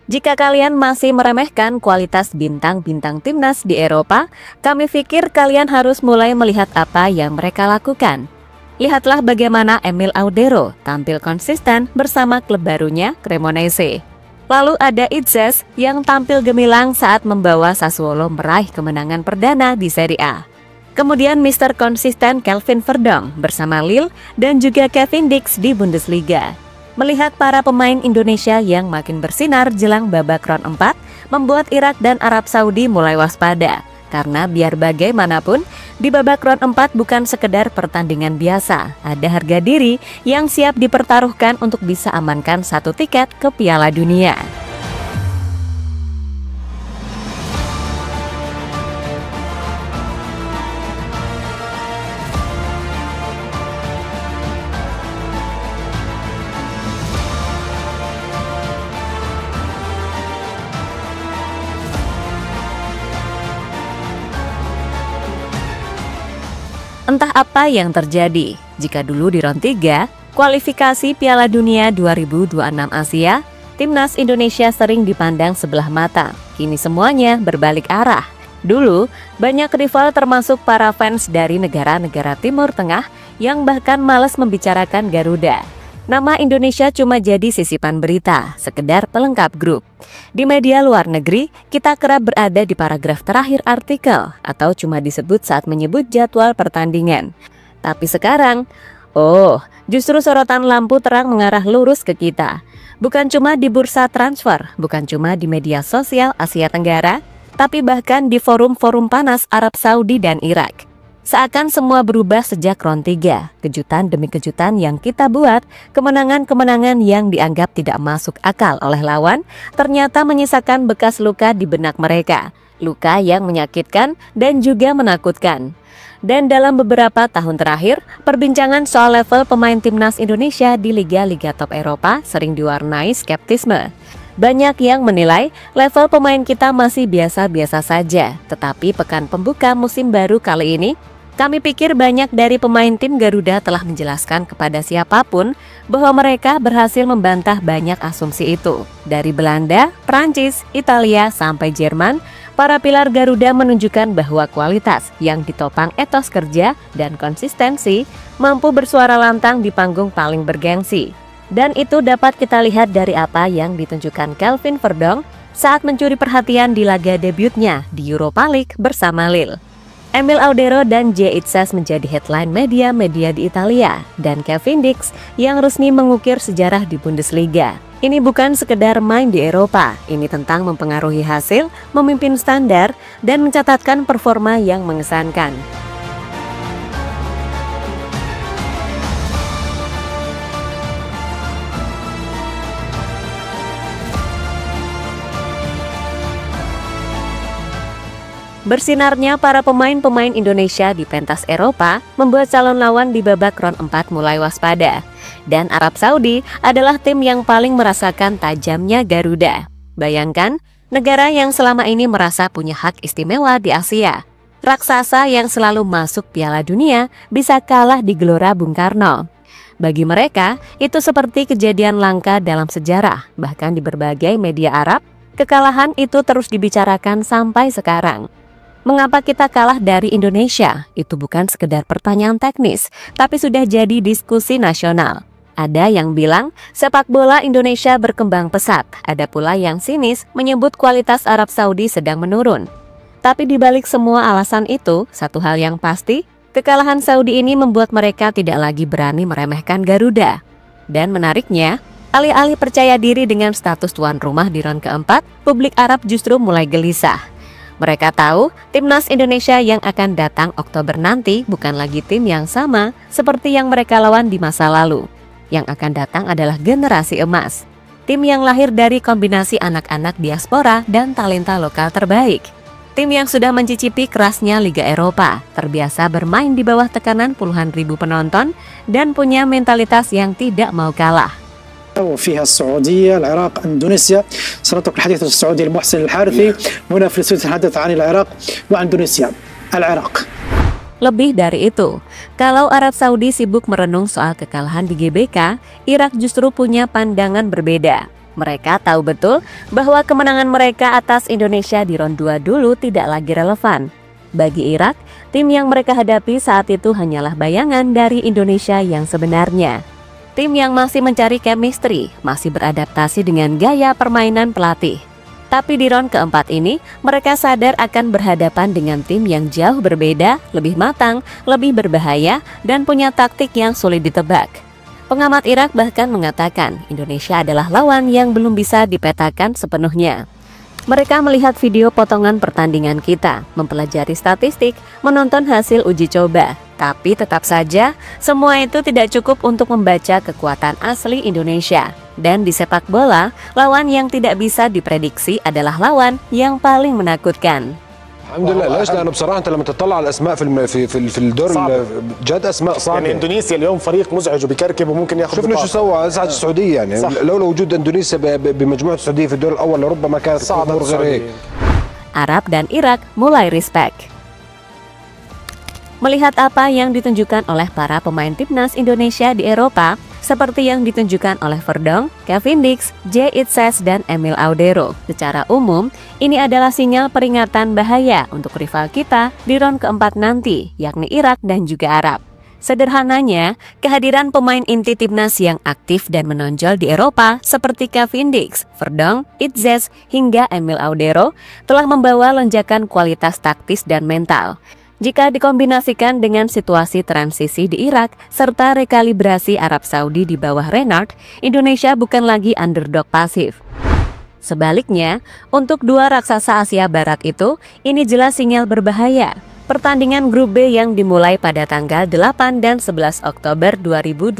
Jika kalian masih meremehkan kualitas bintang-bintang timnas di Eropa, kami pikir kalian harus mulai melihat apa yang mereka lakukan. Lihatlah bagaimana Emil Audero tampil konsisten bersama klub barunya Cremonese. Lalu ada Itzes yang tampil gemilang saat membawa Sassuolo meraih kemenangan perdana di Serie A. Kemudian Mr. Konsisten Kelvin Verdong bersama Lille dan juga Kevin Dix di Bundesliga. Melihat para pemain Indonesia yang makin bersinar jelang babak round 4, membuat Irak dan Arab Saudi mulai waspada. Karena biar bagaimanapun, di babak round 4 bukan sekedar pertandingan biasa. Ada harga diri yang siap dipertaruhkan untuk bisa amankan satu tiket ke Piala Dunia. Entah apa yang terjadi, jika dulu di round 3, kualifikasi Piala Dunia 2026 Asia, timnas Indonesia sering dipandang sebelah mata. Kini semuanya berbalik arah. Dulu, banyak rival termasuk para fans dari negara-negara Timur Tengah yang bahkan malas membicarakan Garuda. Nama Indonesia cuma jadi sisipan berita, sekedar pelengkap grup. Di media luar negeri, kita kerap berada di paragraf terakhir artikel atau cuma disebut saat menyebut jadwal pertandingan. Tapi sekarang, justru sorotan lampu terang mengarah lurus ke kita. Bukan cuma di bursa transfer, bukan cuma di media sosial Asia Tenggara, tapi bahkan di forum-forum panas Arab Saudi dan Irak. Seakan semua berubah sejak round 3, kejutan demi kejutan yang kita buat, kemenangan-kemenangan yang dianggap tidak masuk akal oleh lawan, ternyata menyisakan bekas luka di benak mereka. Luka yang menyakitkan dan juga menakutkan. Dan dalam beberapa tahun terakhir, perbincangan soal level pemain timnas Indonesia di liga-liga top Eropa sering diwarnai skeptisme. Banyak yang menilai level pemain kita masih biasa-biasa saja, tetapi pekan pembuka musim baru kali ini, kami pikir banyak dari pemain tim Garuda telah menjelaskan kepada siapapun bahwa mereka berhasil membantah banyak asumsi itu. Dari Belanda, Prancis, Italia, sampai Jerman, para pilar Garuda menunjukkan bahwa kualitas yang ditopang etos kerja dan konsistensi mampu bersuara lantang di panggung paling bergengsi. Dan itu dapat kita lihat dari apa yang ditunjukkan Kelvin Verdong saat mencuri perhatian di laga debutnya di Europa League bersama Lille. Emil Audero dan J. Itzes menjadi headline media-media di Italia, dan Kevin Dix yang resmi mengukir sejarah di Bundesliga. Ini bukan sekedar main di Eropa, ini tentang mempengaruhi hasil, memimpin standar, dan mencatatkan performa yang mengesankan. Bersinarnya para pemain-pemain Indonesia di pentas Eropa membuat calon lawan di babak round 4 mulai waspada. Dan Arab Saudi adalah tim yang paling merasakan tajamnya Garuda. Bayangkan, negara yang selama ini merasa punya hak istimewa di Asia. Raksasa yang selalu masuk Piala Dunia bisa kalah di Gelora Bung Karno. Bagi mereka, itu seperti kejadian langka dalam sejarah. Bahkan di berbagai media Arab, kekalahan itu terus dibicarakan sampai sekarang. Mengapa kita kalah dari Indonesia? Itu bukan sekedar pertanyaan teknis, tapi sudah jadi diskusi nasional. Ada yang bilang sepak bola Indonesia berkembang pesat, ada pula yang sinis menyebut kualitas Arab Saudi sedang menurun. Tapi di balik semua alasan itu, satu hal yang pasti, kekalahan Saudi ini membuat mereka tidak lagi berani meremehkan Garuda. Dan menariknya, alih-alih percaya diri dengan status tuan rumah di round keempat, publik Arab justru mulai gelisah. Mereka tahu timnas Indonesia yang akan datang Oktober nanti bukan lagi tim yang sama seperti yang mereka lawan di masa lalu. Yang akan datang adalah generasi emas. Tim yang lahir dari kombinasi anak-anak diaspora dan talenta lokal terbaik. Tim yang sudah mencicipi kerasnya Liga Eropa, terbiasa bermain di bawah tekanan puluhan ribu penonton, dan punya mentalitas yang tidak mau kalah. وفيها السعودية، العراق، إندونيسيا. سنترك الحديث عن السعودي المحسن الحارثي. هنا في الاستوديو نتحدث عن العراق وإندونيسيا. العراق. Lebih dari itu, kalau Arab Saudi sibuk merenung soal kekalahan di GBK, Irak justru punya pandangan berbeda. Mereka tahu betul bahwa kemenangan mereka atas Indonesia di ronde 2 dulu tidak lagi relevan. Bagi Irak, tim yang mereka hadapi saat itu hanyalah bayangan dari Indonesia yang sebenarnya. Tim yang masih mencari chemistry, masih beradaptasi dengan gaya permainan pelatih. Tapi di ronde keempat ini, mereka sadar akan berhadapan dengan tim yang jauh berbeda, lebih matang, lebih berbahaya, dan punya taktik yang sulit ditebak. Pengamat Irak bahkan mengatakan Indonesia adalah lawan yang belum bisa dipetakan sepenuhnya. Mereka melihat video potongan pertandingan kita, mempelajari statistik, menonton hasil uji coba. Tapi tetap saja, semua itu tidak cukup untuk membaca kekuatan asli Indonesia. Dan di sepak bola, lawan yang tidak bisa diprediksi adalah lawan yang paling menakutkan. الحمد لله. ليش؟ لانه بصراحه انت لما تطلع على الاسماء في الدور جد اسماء صعبه. يعني اندونيسيا اليوم فريق مزعج وبيكركب وممكن ياخذ شفنا شو سوى ازعج السعوديه يعني. لولا وجود اندونيسيا بمجموعه السعوديه في الدور الاول لربما كانت الامور غير هيك. Arab dan Irak mulai respect. Melihat apa yang ditunjukkan oleh para pemain timnas Indonesia di Eropa, seperti yang ditunjukkan oleh Verdonk, Cavendish, J. Itzes, dan Emil Audero. Secara umum, ini adalah sinyal peringatan bahaya untuk rival kita di ronde keempat nanti, yakni Irak dan juga Arab. Sederhananya, kehadiran pemain inti timnas yang aktif dan menonjol di Eropa seperti Cavendish, Verdonk, Itzes, hingga Emil Audero telah membawa lonjakan kualitas taktis dan mental. Jika dikombinasikan dengan situasi transisi di Irak serta rekalibrasi Arab Saudi di bawah Renard, Indonesia bukan lagi underdog pasif. Sebaliknya, untuk dua raksasa Asia Barat itu, ini jelas sinyal berbahaya. Pertandingan grup B yang dimulai pada tanggal 8 dan 11 Oktober 2025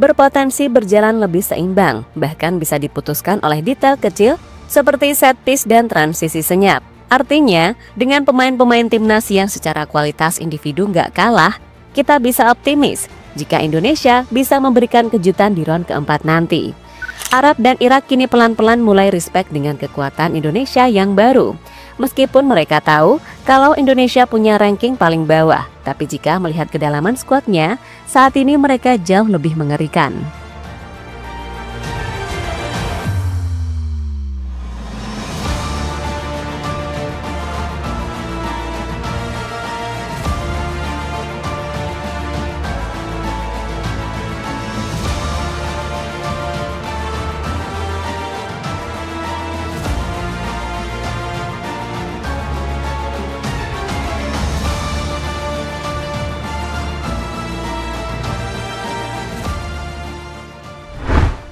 berpotensi berjalan lebih seimbang, bahkan bisa diputuskan oleh detail kecil seperti set piece dan transisi senyap. Artinya, dengan pemain-pemain timnas yang secara kualitas individu nggak kalah, kita bisa optimis jika Indonesia bisa memberikan kejutan di ronde keempat nanti. Arab dan Irak kini pelan-pelan mulai respect dengan kekuatan Indonesia yang baru. Meskipun mereka tahu kalau Indonesia punya ranking paling bawah, tapi jika melihat kedalaman skuadnya, saat ini mereka jauh lebih mengerikan.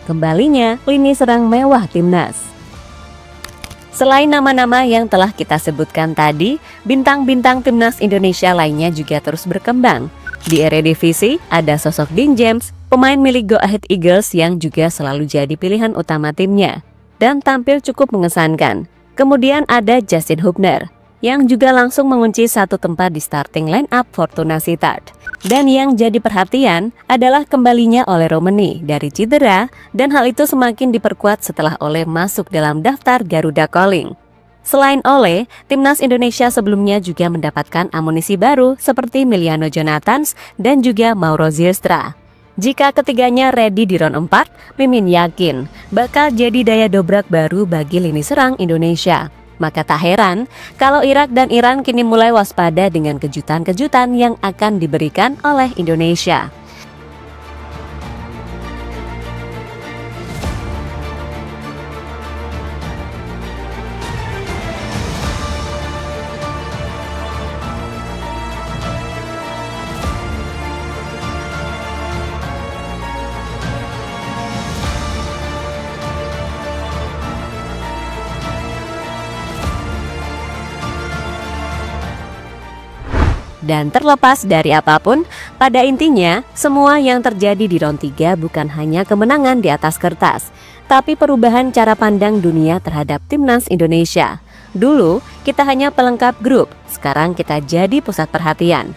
Kembalinya lini serang mewah timnas. Selain nama-nama yang telah kita sebutkan tadi, bintang-bintang timnas Indonesia lainnya juga terus berkembang. Di Eredivisie ada sosok Dean James, pemain milik Go Ahead Eagles yang juga selalu jadi pilihan utama timnya dan tampil cukup mengesankan. Kemudian ada Justin Hubner yang juga langsung mengunci satu tempat di starting line up Fortuna Sittard. Dan yang jadi perhatian adalah kembalinya Ole Romeni dari cedera, dan hal itu semakin diperkuat setelah Ole masuk dalam daftar Garuda Calling. Selain Ole, timnas Indonesia sebelumnya juga mendapatkan amunisi baru seperti Miliano Jonathans dan juga Mauro Zylstra. Jika ketiganya ready di ronde 4, Mimin yakin bakal jadi daya dobrak baru bagi lini serang Indonesia. Maka tak heran kalau Irak dan Iran kini mulai waspada dengan kejutan-kejutan yang akan diberikan oleh Indonesia. Dan terlepas dari apapun, pada intinya semua yang terjadi di ronde 3 bukan hanya kemenangan di atas kertas, tapi perubahan cara pandang dunia terhadap timnas Indonesia. Dulu kita hanya pelengkap grup, sekarang kita jadi pusat perhatian.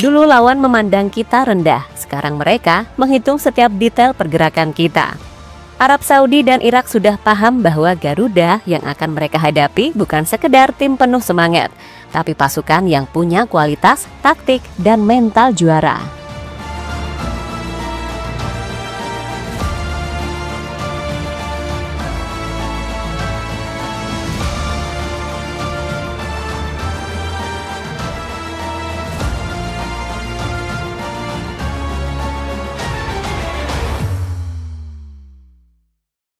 Dulu lawan memandang kita rendah, sekarang mereka menghitung setiap detail pergerakan kita. Arab Saudi dan Irak sudah paham bahwa Garuda yang akan mereka hadapi bukan sekedar tim penuh semangat, tapi pasukan yang punya kualitas, taktik, dan mental juara.